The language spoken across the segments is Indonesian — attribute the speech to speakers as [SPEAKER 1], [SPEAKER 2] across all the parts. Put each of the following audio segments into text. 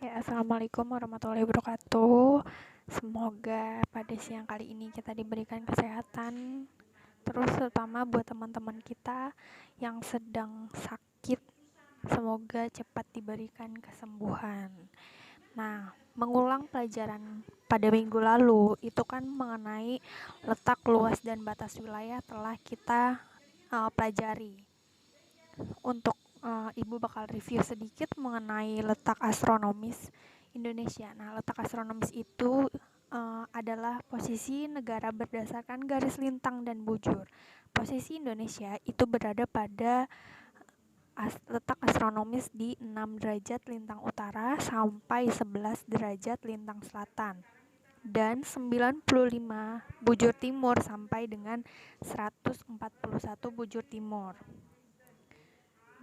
[SPEAKER 1] Ya, assalamualaikum warahmatullahi wabarakatuh. Semoga pada siang kali ini kita diberikan kesehatan, terus terutama buat teman-teman kita yang sedang sakit, semoga cepat diberikan kesembuhan. Nah, mengulang pelajaran pada minggu lalu itu kan mengenai letak, luas, dan batas wilayah telah kita pelajari. Untuk Ibu bakal review sedikit mengenai letak astronomis Indonesia. Nah, letak astronomis itu adalah posisi negara berdasarkan garis lintang dan bujur. Posisi Indonesia itu berada pada letak astronomis di 6 derajat lintang utara sampai 11 derajat lintang selatan dan 95 bujur timur sampai dengan 141 bujur timur,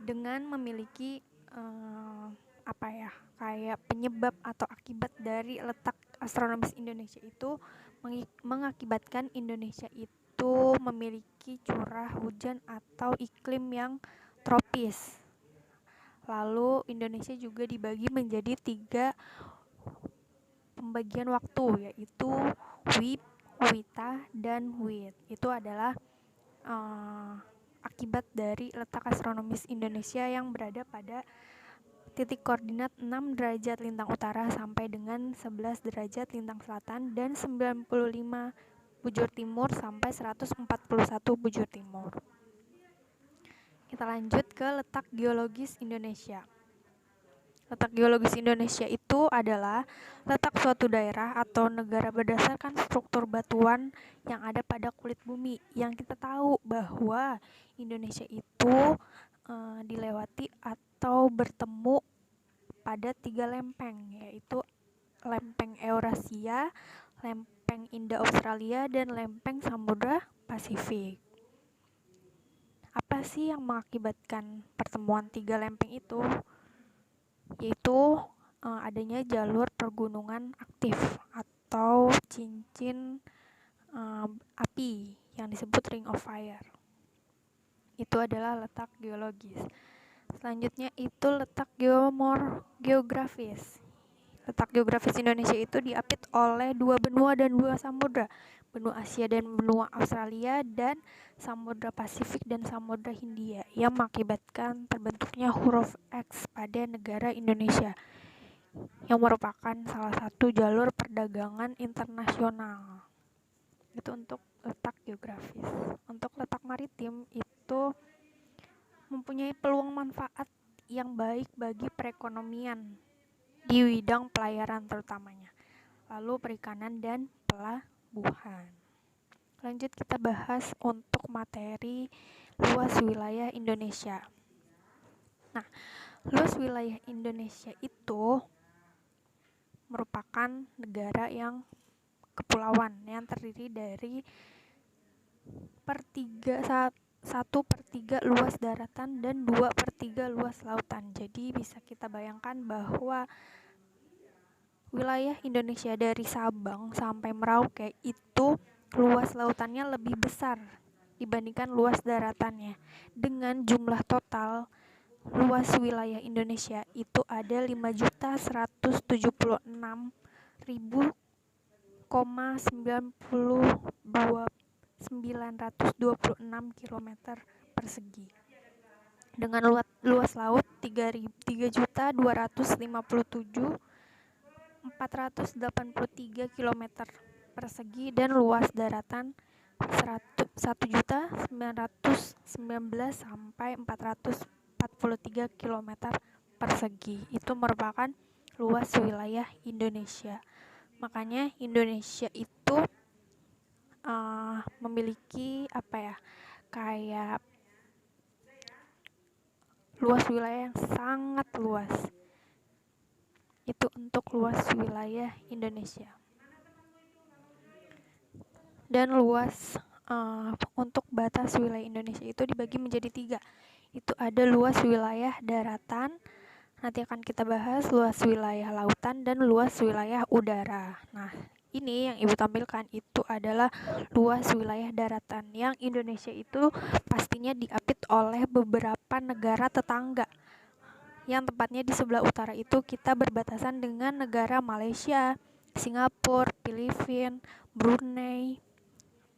[SPEAKER 1] dengan memiliki kayak penyebab atau akibat dari letak astronomis Indonesia itu mengakibatkan Indonesia itu memiliki curah hujan atau iklim yang tropis. Lalu Indonesia juga dibagi menjadi 3 pembagian waktu, yaitu WIB, WITA, dan WIT. Itu adalah akibat dari letak astronomis Indonesia yang berada pada titik koordinat 6 derajat lintang utara sampai dengan 11 derajat lintang selatan dan 95 bujur timur sampai 141 bujur timur. Kita lanjut ke letak geologis Indonesia. Letak geologis Indonesia itu adalah letak suatu daerah atau negara berdasarkan struktur batuan yang ada pada kulit bumi. Yang kita tahu bahwa Indonesia itu dilewati atau bertemu pada 3 lempeng, yaitu lempeng Eurasia, lempeng Indo-Australia, dan lempeng Samudra Pasifik. Apa sih yang mengakibatkan pertemuan 3 lempeng itu? Yaitu adanya jalur pergunungan aktif atau cincin api yang disebut Ring of Fire. Itu adalah letak geologis. Selanjutnya itu letak geografis. Letak geografis Indonesia itu diapit oleh 2 benua dan 2 samudra, benua Asia dan benua Australia, dan Samudra Pasifik dan Samudra Hindia, yang mengakibatkan terbentuknya huruf X pada negara Indonesia, yang merupakan salah satu jalur perdagangan internasional. Itu untuk letak geografis. Untuk letak maritim itu mempunyai peluang manfaat yang baik bagi perekonomian di bidang pelayaran terutamanya, lalu perikanan dan pelabuhan. Lanjut kita bahas untuk materi luas wilayah Indonesia. Nah, luas wilayah Indonesia itu merupakan negara yang kepulauan yang terdiri dari 1/3 luas daratan dan 2/3 luas lautan. Jadi bisa kita bayangkan bahwa wilayah Indonesia dari Sabang sampai Merauke itu luas lautannya lebih besar dibandingkan luas daratannya. Dengan jumlah total luas wilayah Indonesia itu ada 5.796.926 km persegi, dengan luas laut 3.257.483 km persegi, dan luas daratan 1.919 sampai 443 km persegi. Itu merupakan luas wilayah Indonesia. Makanya Indonesia itu memiliki kayak luas wilayah yang sangat luas. Itu untuk luas wilayah Indonesia. Dan luas untuk batas wilayah Indonesia itu dibagi menjadi 3. Itu ada luas wilayah daratan, nanti akan kita bahas luas wilayah lautan, dan luas wilayah udara. Nah, ini yang Ibu tampilkan itu adalah luas wilayah daratan, yang Indonesia itu pastinya diapit oleh beberapa negara tetangga yang tepatnya di sebelah utara itu kita berbatasan dengan negara Malaysia, Singapura, Filipina, Brunei,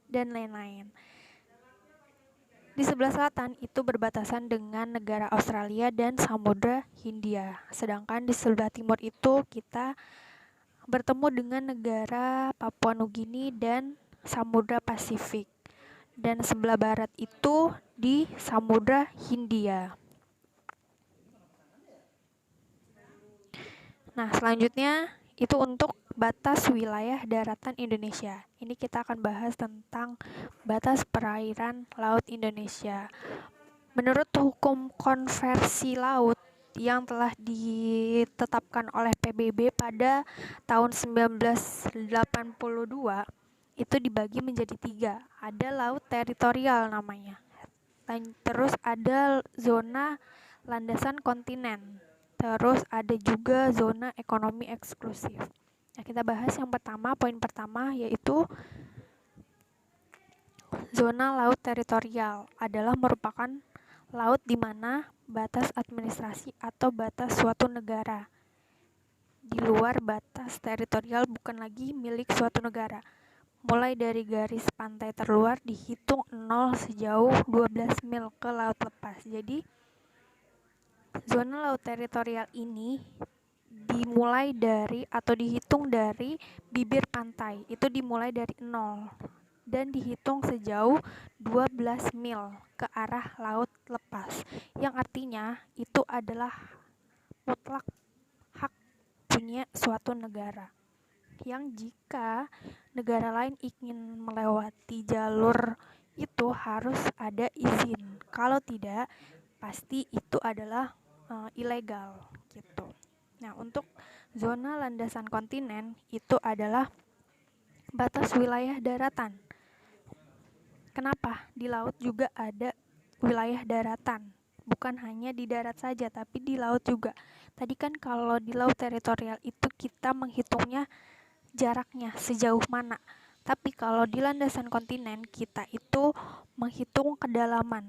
[SPEAKER 1] dan lain-lain. Di sebelah selatan itu berbatasan dengan negara Australia dan Samudra Hindia. Sedangkan di sebelah timur itu kita bertemu dengan negara Papua Nugini dan Samudra Pasifik. Dan sebelah barat itu di Samudra Hindia. Nah, selanjutnya itu untuk batas wilayah daratan Indonesia. Ini kita akan bahas tentang batas perairan laut Indonesia. Menurut hukum konversi laut yang telah ditetapkan oleh PBB pada tahun 1982, itu dibagi menjadi 3. Ada laut teritorial namanya. Terus ada zona landasan kontinen. Terus ada juga zona ekonomi eksklusif. Nah, kita bahas yang pertama, poin pertama yaitu zona laut teritorial adalah merupakan laut di mana batas administrasi atau batas suatu negara di luar batas teritorial bukan lagi milik suatu negara. Mulai dari garis pantai terluar dihitung 0 sejauh 12 mil ke laut lepas. Jadi zona laut teritorial ini dimulai dari atau dihitung dari bibir pantai. Itu dimulai dari 0 dan dihitung sejauh 12 mil ke arah laut lepas. Yang artinya itu adalah mutlak hak punya suatu negara. Yang jika negara lain ingin melewati jalur itu harus ada izin. Kalau tidak, pasti itu adalah ilegal gitu. Nah, untuk zona landasan kontinen itu adalah batas wilayah daratan. Kenapa? Di laut juga ada wilayah daratan. Bukan hanya di darat saja, tapi di laut juga. Tadi kan kalau di laut teritorial itu kita menghitungnya jaraknya sejauh mana. Tapi kalau di landasan kontinen kita itu menghitung kedalaman.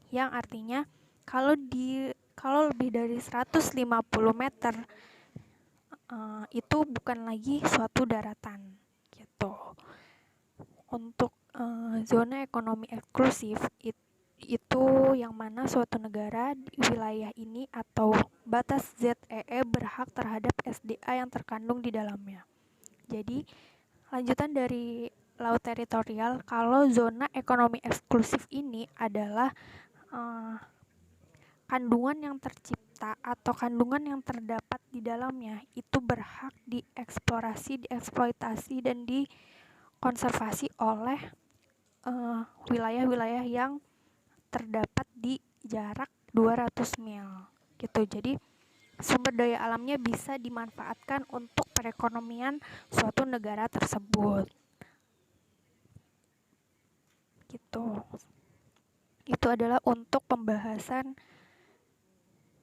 [SPEAKER 1] Yang artinya kalau lebih dari 150 meter itu bukan lagi suatu daratan gitu. Untuk zona ekonomi eksklusif itu yang mana suatu negara di wilayah ini atau batas ZEE berhak terhadap SDA yang terkandung di dalamnya. Jadi lanjutan dari laut teritorial, kalau zona ekonomi eksklusif ini adalah kandungan yang tercipta atau kandungan yang terdapat di dalamnya itu berhak dieksplorasi, dieksploitasi, dan dikonservasi oleh wilayah-wilayah yang terdapat di jarak 200 mil gitu. Jadi sumber daya alamnya bisa dimanfaatkan untuk perekonomian suatu negara tersebut gitu. Itu adalah untuk pembahasan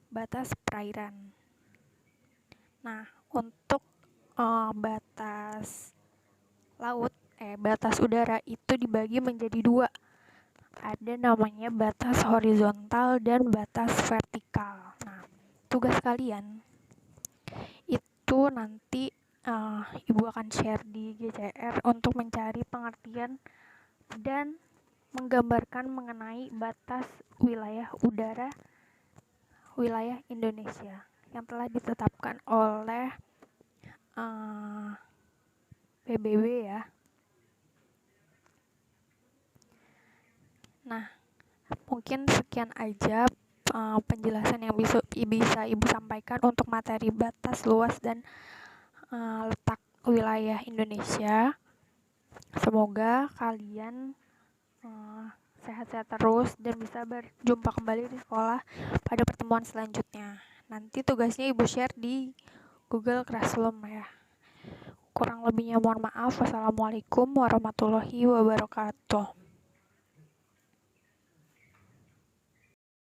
[SPEAKER 1] batas perairan. Nah, untuk batas laut, batas udara itu dibagi menjadi 2. Ada namanya batas horizontal dan batas vertikal. Nah, tugas kalian itu nanti Ibu akan share di GCR untuk mencari pengertian dan menggambarkan mengenai batas wilayah udara wilayah Indonesia yang telah ditetapkan oleh PBB ya. Nah, mungkin sekian aja penjelasan yang bisa Ibu sampaikan untuk materi batas luas dan letak wilayah Indonesia. Semoga kalian sehat-sehat terus dan bisa berjumpa kembali di sekolah pada pertemuan selanjutnya. Nanti tugasnya Ibu share di Google Classroom ya. Kurang lebihnya mohon maaf. Wassalamualaikum warahmatullahi wabarakatuh.